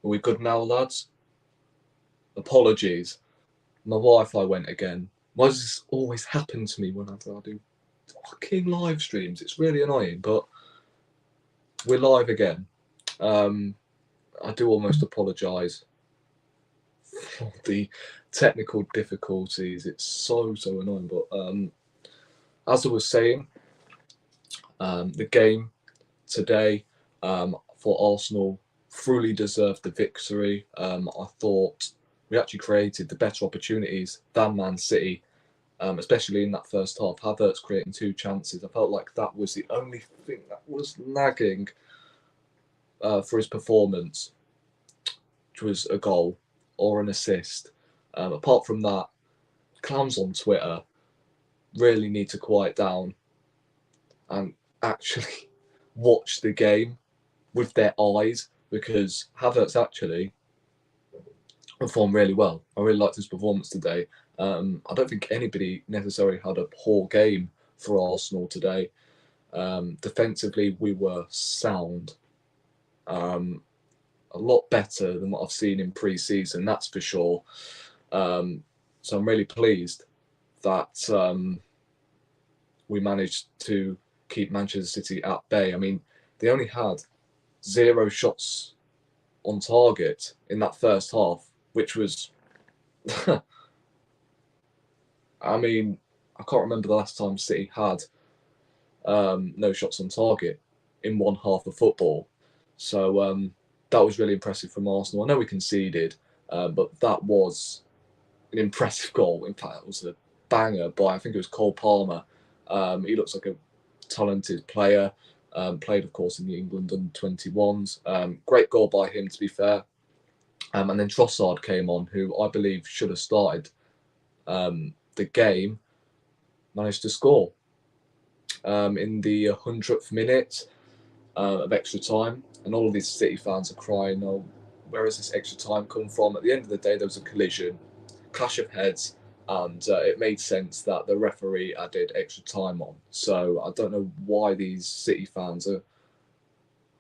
Are we good now, lads? Apologies. My Wi-Fi went again. Why does this always happen to me whenever I do fucking live streams? It's really annoying, but we're live again. I do almost apologise for the technical difficulties. It's so annoying. But as I was saying, the game today for Arsenal fully deserved the victory. I thought we actually created the better opportunities than Man City, especially in that first half. Havertz creating 2 chances. I felt like that was the only thing that was nagging for his performance, which was a goal or an assist. Apart from that, clowns on Twitter really need to quiet down and actually watch the game with their eyes, because Havertz actually performed really well. I really liked his performance today. I don't think anybody necessarily had a poor game for Arsenal today. Defensively, we were sound. A lot better than what I've seen in pre-season, that's for sure. So I'm really pleased that we managed to keep Manchester City at bay. I mean, they only had 0 shots on target in that first half, which was, I mean, I can't remember the last time City had no shots on target in one half of football. So that was really impressive from Arsenal. I know we conceded, but that was an impressive goal. In fact, it was a banger by, I think it was Cole Palmer. He looks like a talented player. Played, of course, in the England under-21s. Great goal by him, to be fair. And then Trossard came on, who I believe should have started the game, managed to score in the 100th minute of extra time. And all of these City fans are crying, oh, where has this extra time come from? At the end of the day, there was a collision, clash of heads, and it made sense that the referee added extra time on. So I don't know why these City fans are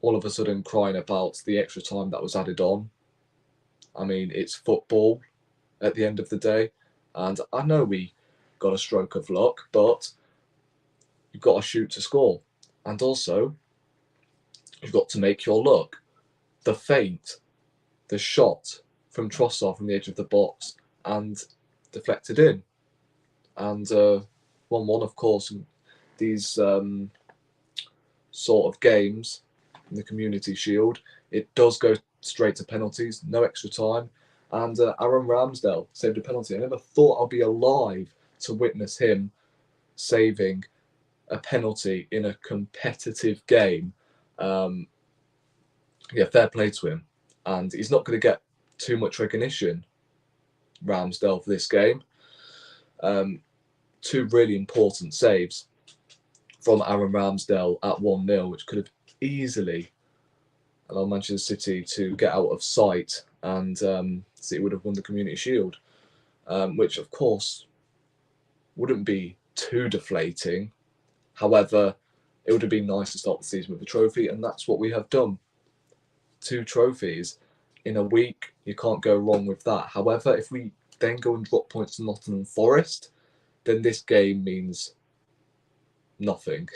all of a sudden crying about the extra time that was added on. I mean, it's football at the end of the day, and I know we got a stroke of luck, but you've got to shoot to score, and also you've got to make your luck. The feint, the shot from Trossard from the edge of the box and deflected in, and 1-1, of course. These sort of games in the Community Shield, it does go straight to penalties, no extra time. And Aaron Ramsdale saved a penalty. I never thought I'd be alive to witness him saving a penalty in a competitive game. Yeah, fair play to him. And he's not going to get too much recognition, Ramsdale, for this game. 2 really important saves from Aaron Ramsdale at 1-0, which could have easily allowed Manchester City to get out of sight, and City would have won the Community Shield, which of course wouldn't be too deflating. However, it would have been nice to start the season with a trophy, and that's what we have done. 2 trophies in a week, you can't go wrong with that. However, if we then go and drop points to Nottingham Forest, then this game means nothing.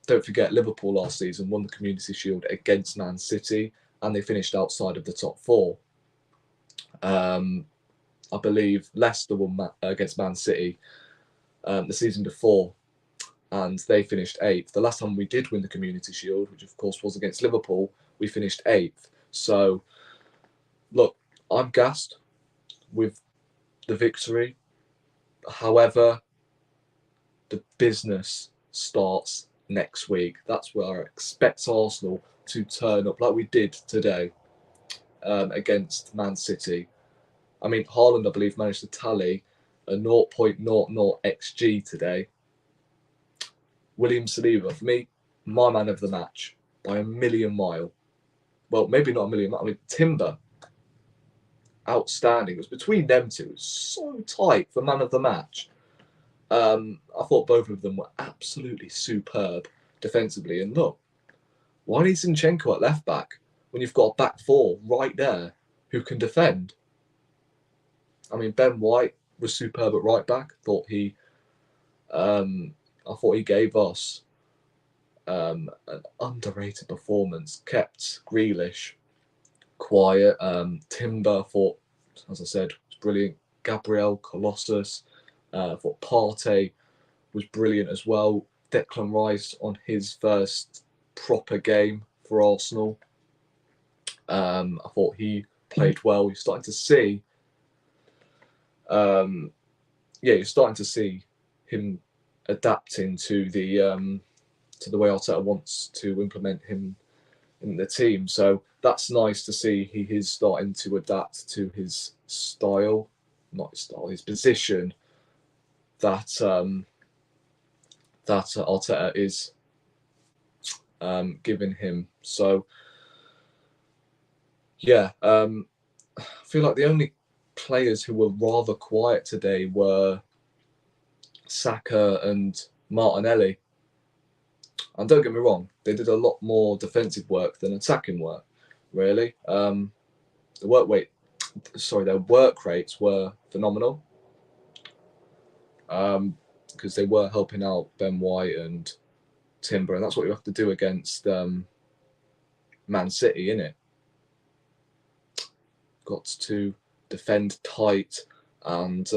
Don't forget, Liverpool last season won the Community Shield against Man City, and they finished outside of the top 4. I believe Leicester won against Man City the season before, and they finished 8th. The last time we did win the Community Shield, which of course was against Liverpool, we finished 8th. So, look, I'm gassed with the victory. However, the business starts next week. That's where I expect Arsenal to turn up like we did today against Man City. I mean, Haaland, I believe, managed to tally a 0.00 XG today. William Saliba, for me, my man of the match by a million mile. Well, maybe not a million mile. I mean, Timber, outstanding. It was between them two. It was so tight for man of the match. I thought both of them were absolutely superb defensively. And look, why need Zinchenko at left back? when you've got a back four right there who can defend. I mean, Ben White was superb at right back. I thought he gave us an underrated performance. Kept Grealish quiet. Timber, I thought, as I said, was brilliant. Gabriel, Colossus. I thought Partey was brilliant as well. Declan Rice on his first proper game for Arsenal. I thought he played well. You're starting to see, you're starting to see him adapting to the way Arteta wants to implement him in the team. So that's nice to see. He is starting to adapt to his style, not his style, his position. That Arteta is giving him. So yeah, I feel like the only players who were rather quiet today were Saka and Martinelli. And don't get me wrong, they did a lot more defensive work than attacking work, really. Their work rates were phenomenal. Because they were helping out Ben White and Timber, and that's what you have to do against Man City, innit? Got to defend tight and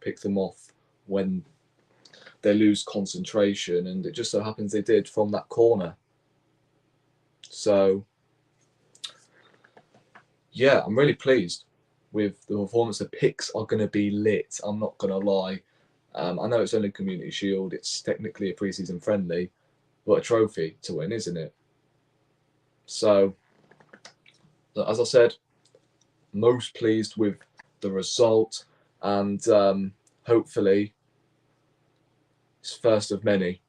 pick them off when they lose concentration, and it just so happens they did from that corner. So yeah, I'm really pleased with the performance. The picks are going to be lit, I'm not going to lie. I know it's only Community Shield, it's technically a pre-season friendly, but a trophy to win, isn't it? So, as I said, most pleased with the result, and hopefully it's first of many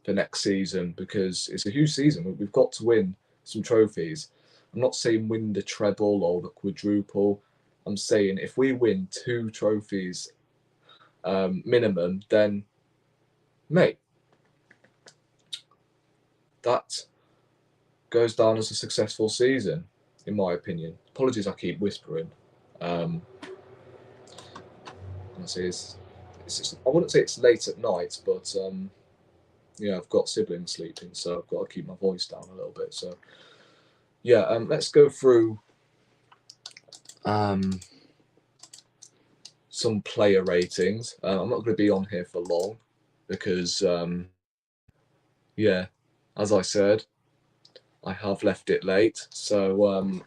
for next season, because it's a huge season. We've got to win some trophies. I'm not saying win the treble or the quadruple. I'm saying if we win 2 trophies minimum, then mate, that goes down as a successful season, in my opinion. Apologies, I keep whispering. I wouldn't say it's late at night, but I've got siblings sleeping, so I've got to keep my voice down a little bit. So yeah, let's go through some player ratings. I'm not going to be on here for long because, as I said, I have left it late. So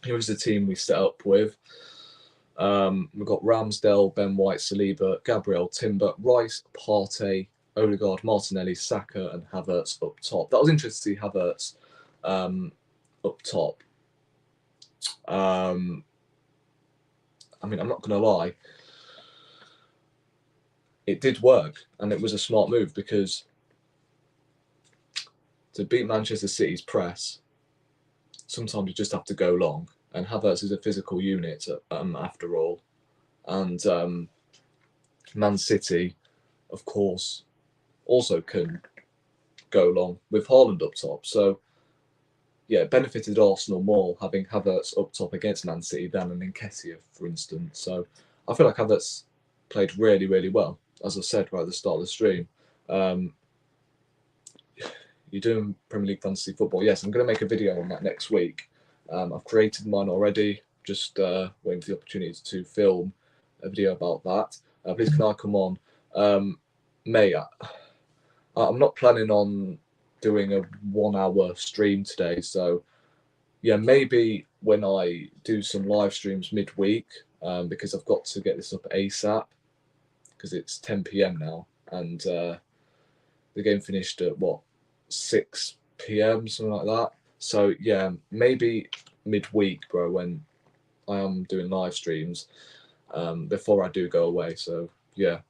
here's the team we set up with. We've got Ramsdale, Ben White, Saliba, Gabriel, Timber, Rice, Partey, Odegaard, Martinelli, Saka, and Havertz up top. That was interesting to see Havertz up top. I mean, I'm not going to lie. It did work, and it was a smart move, because to beat Manchester City's press, sometimes you just have to go long. And Havertz is a physical unit after all. And Man City, of course, also can go long with Haaland up top. So, yeah, it benefited Arsenal more having Havertz up top against Man City than an Nketiah, for instance. So I feel like Havertz played really, really well, as I said right at the start of the stream. You're doing Premier League fantasy football. Yes, I'm going to make a video on that next week. I've created mine already, just waiting for the opportunity to film a video about that. Please can I come on? Mate, I'm not planning on doing a 1-hour stream today, so yeah, maybe when I do some live streams midweek, because I've got to get this up ASAP, because it's 10 p.m. now, and the game finished at 6 p.m., something like that. So yeah, maybe midweek, bro, when I am doing live streams, before I do go away. So yeah,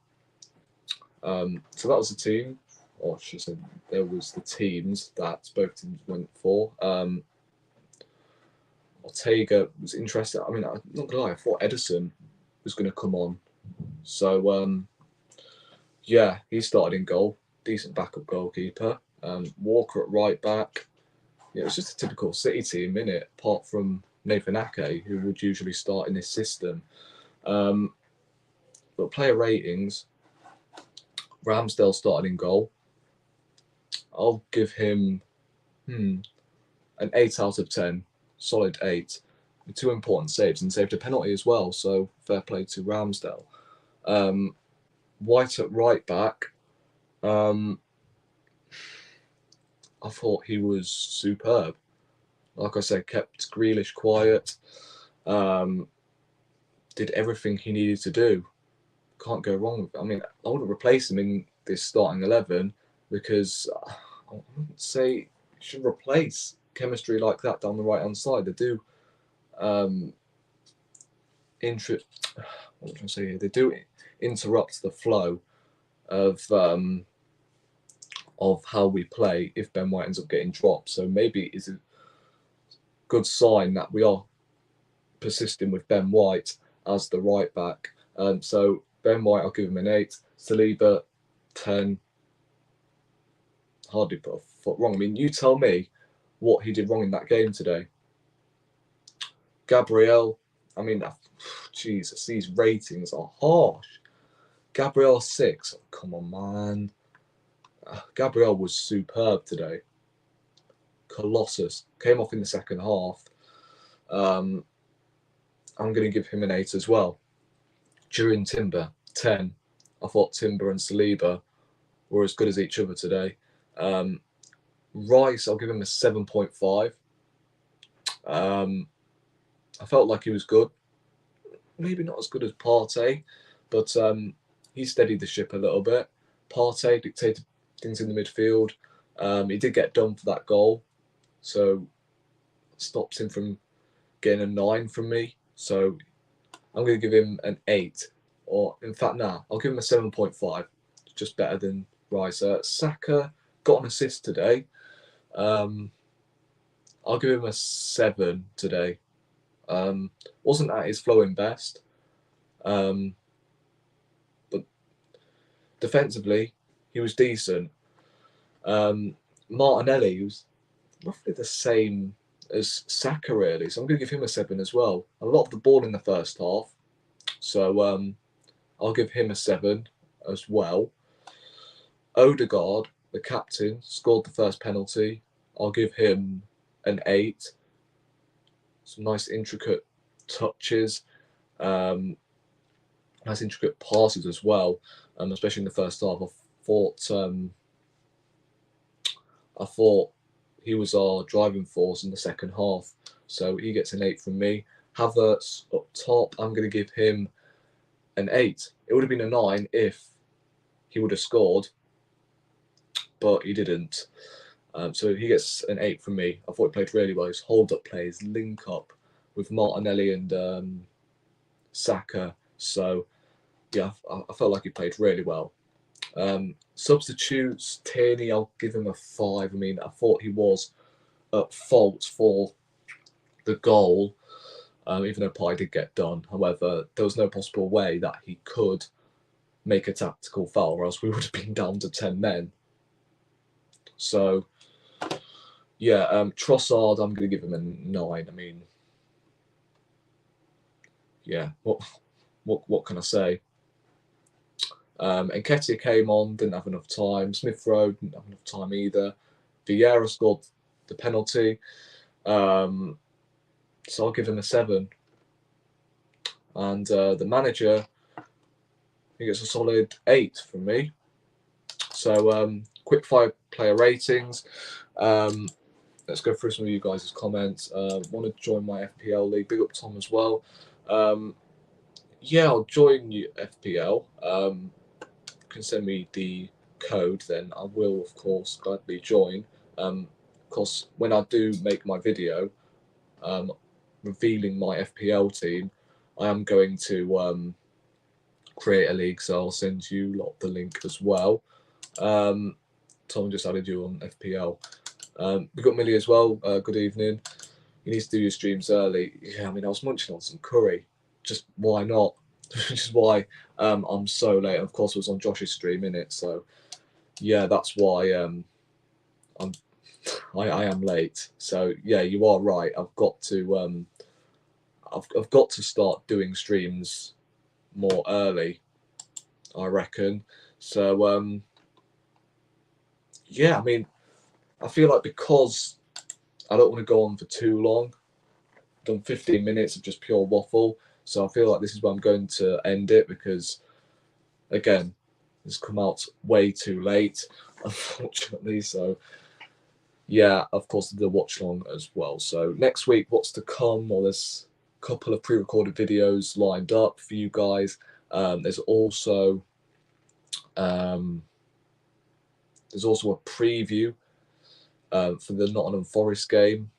so that was the team, or I should say, there was the teams that both teams went for. Ortega was interested. I mean, I'm not gonna lie, I thought Edison was going to come on. So he started in goal. Decent backup goalkeeper. Walker at right back. yeah, it's just a typical City team, innit? Apart from Nathan Ake, who would usually start in this system. But player ratings, Ramsdale started in goal. I'll give him an 8 out of 10. Solid 8. With 2 important saves and saved a penalty as well, so fair play to Ramsdale. White at right back. I thought he was superb. Like I said, kept Grealish quiet. Did everything he needed to do. Can't go wrong with it. I mean, I wouldn't replace him in this starting 11 because I wouldn't say you should replace chemistry like that down the right hand side. They do what can I say here? They do interrupt the flow of how we play if Ben White ends up getting dropped. So maybe it's a good sign that we are persisting with Ben White as the right back. So Ben White, I'll give him an 8. Saliba, 10. Hardly put a foot wrong. I mean, you tell me what he did wrong in that game today. Gabriel, I mean, Jesus, these ratings are harsh. Gabriel 6. Oh, come on, man. Gabriel was superb today. Colossus. Came off in the second half. I'm going to give him an 8 as well. During Timber, 10. I thought Timber and Saliba were as good as each other today. Rice, I'll give him a 7.5. I felt like he was good. Maybe not as good as Partey, but he steadied the ship a little bit. Partey dictated things in the midfield. He did get done for that goal, so stops him from getting a 9 from me. So I'm going to give him an 8. Or, in fact, I'll give him a 7.5. Just better than Rice. Saka got an assist today. I'll give him a 7 today. Wasn't at his flowing best. But defensively, he was decent. Martinelli was roughly the same as Saka, really. So I'm going to give him a 7 as well. A lot of the ball in the first half. So I'll give him a 7 as well. Odegaard, the captain, scored the first penalty. I'll give him an 8. Some nice intricate touches. Nice intricate passes as well, especially in the first half. I thought he was our driving force in the second half, so he gets an 8 from me. Havertz up top, I'm going to give him an 8. It would have been a 9 if he would have scored, but he didn't. So he gets an 8 from me. I thought he played really well. His hold-up plays, link up with Martinelli and Saka. So yeah, I felt like he played really well. Substitutes, Tierney, I'll give him a 5. I mean, I thought he was at fault for the goal, even though Partey did get done. However, there was no possible way that he could make a tactical foul, or else we would have been down to 10 men. So, yeah, Trossard, I'm going to give him a 9. I mean, yeah, what can I say? Nketiah came on, didn't have enough time. Smith Rowe didn't have enough time either. Vieira scored the penalty. So I'll give him a 7. And the manager, he gets a solid 8 from me. So quick fire player ratings. Let's go through some of you guys' comments. Want to join my FPL league? Big up Tom as well. Yeah, I'll join you FPL. You can send me the code, then I will of course gladly join. Of course, when I do make my video revealing my FPL team, I am going to create a league, so I'll send you lot the link as well. Tom just added you on FPL. We've got Millie as well. Good evening. You need to do your streams early. Yeah, I mean, I was munching on some curry. Just why not? Which is why I'm so late. Of course, I was on Josh's stream, innit? So, yeah, that's why I'm I am late. So yeah, you are right. I've got to I've got to start doing streams more early, I reckon. So yeah, I mean, I feel like because I don't want to go on for too long, I've done 15 minutes of just pure waffle. So I feel like this is where I'm going to end it, because again, it's come out way too late, unfortunately. So yeah, of course, the watch long as well. So next week, what's to come? Well, there's a couple of pre-recorded videos lined up for you guys. There's also a preview for the Nottingham Forest game,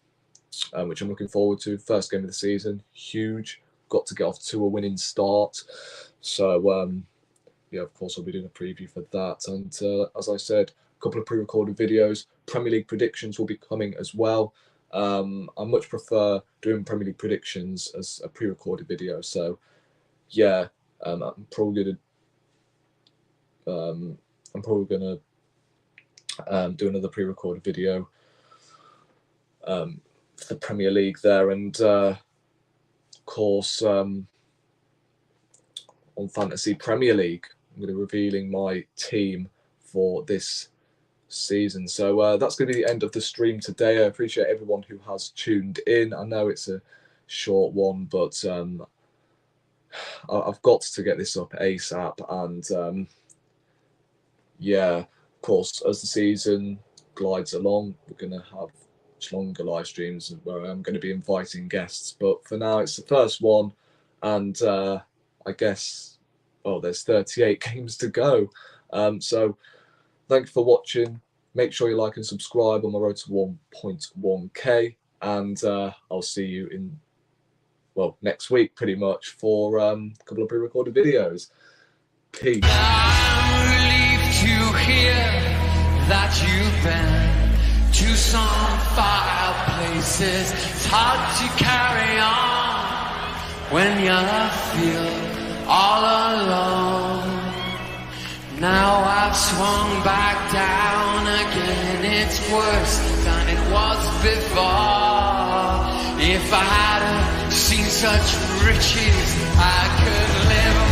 which I'm looking forward to. First game of the season, huge. Got to get off to a winning start. So yeah, of course, I'll be doing a preview for that. And as I said, a couple of pre-recorded videos. Premier League predictions will be coming as well. I much prefer doing Premier League predictions as a pre-recorded video. So yeah, I'm probably gonna do another pre-recorded video for the Premier League there, and of course on Fantasy Premier League, I'm going to be revealing my team for this season. So that's going to be the end of the stream today. I appreciate everyone who has tuned in. I know it's a short one, but I've got to get this up ASAP. And yeah, of course, as the season glides along, we're going to have much longer live streams where I'm going to be inviting guests. But for now, it's the first one, and I guess, well, there's 38 games to go. So thank you for watching. Make sure you like and subscribe on the road to 1.1k, and I'll see you in, well, next week pretty much for a couple of pre-recorded videos. Peace. I'm relieved to hear that you've been to some far places. It's hard to carry on when you feel all alone. Now I've swung back down again. It's worse than it was before. If I hadn't seen such riches, I could live